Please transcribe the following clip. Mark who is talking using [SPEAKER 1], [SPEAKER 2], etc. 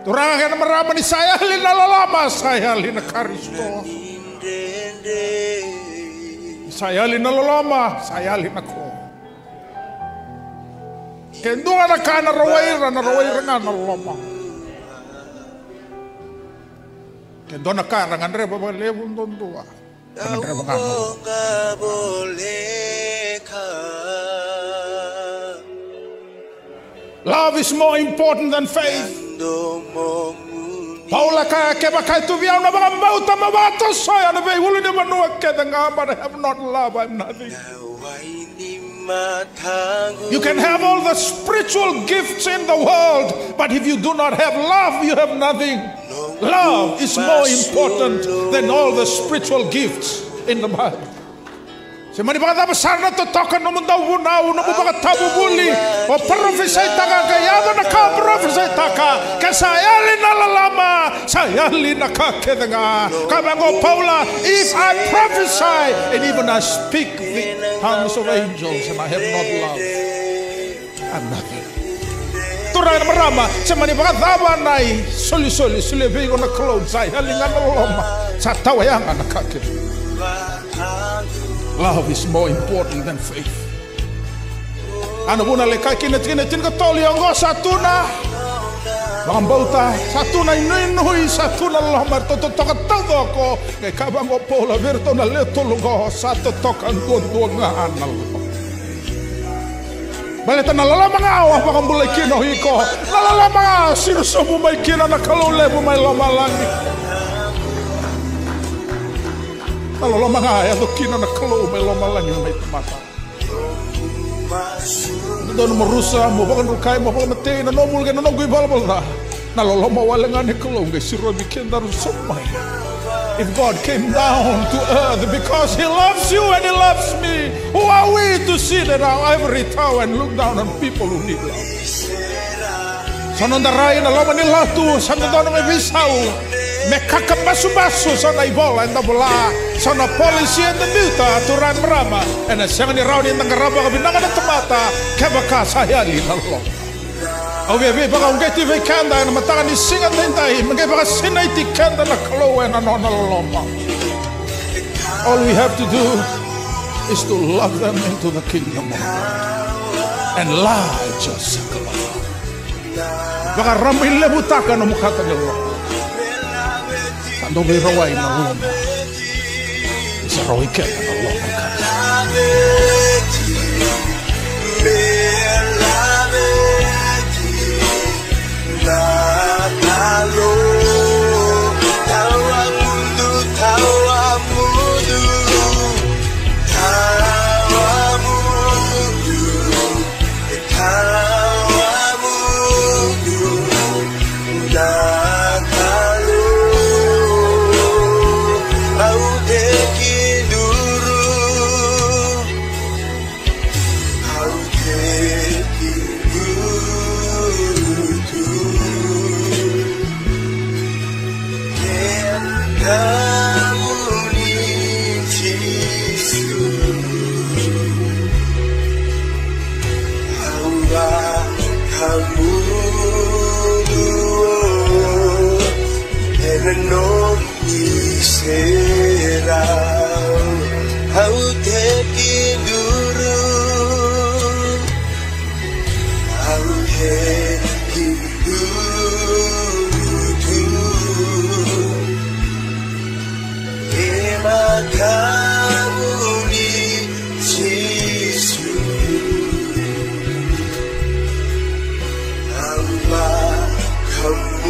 [SPEAKER 1] Turang yang meramani saya lina lama saya lina Karisto. Saya lina lama saya lina ko. Kendungan na kana rawairan na lama. Kendungan na kana ngandre baba lebun tontua. Ngandre baba. Love is more important than faith. Paula kaya keba kaya tu biar na baka mauta mabato saya na bay hulu ni manua kaya nga but I have not love I'm nothing. You can have all the spiritual gifts in the world, but if you do not have love, you have nothing. Love is more important than all the spiritual gifts in the Bible. Semani baka besar na totokan no munda wunau no baka tabu buli o profesai taka kaya na ka profesai taka kasayali na lalama sayali na ka kedanga kabango Paula, if I prophesy and even I speak the tongues of angels and I have not love, I'm nothing. Turay na marama semani baka daba nai soli bigo na clothes sayali na lalama sa tawayangan na ka kedanga. Love is more important than faith. Ano buna lekay kinatin ka toli ang satuna. Bambauta satuna inuy satuna lamar totokan todo ko kay kabang Paula verto na leto lugo sa totokan tuon nga anal. Balita na lalamang awa pa kang bulay kinohi ko. Lalamang sinusubo may kina na kalule may lamalangi. Kalau mga ayaw kina na kalo may lomalan yung may tumata. Doon marusa mo bakan rukay mo bakan matay na nomul gan nogoy balbal na. Naloloma wala nga ni kalo ngay si Robbie Kendar sumay. If God came down to earth because He loves you and He loves me, who are we to sit at our ivory tower and look down on people who need love? Sanong daray na loman nila tu sanong doon may bisaw. Mekakabasu-basu sana ibola and bola sana polisi and the buta turan merama and siang ni raw ni tangaraba kabinangan ng tumata kebaka saya li nalo. Obe baka ungeti ve kanda na matangan ni singa tentay magay baka sinay ti kanda na kalowe na nonaloma. All we have to do is to love them into the kingdom of God and lie just baka ramil lebutaka no mukata ni Allah. Ando may raway na luma. Isa raway ka na Allah
[SPEAKER 2] Kamu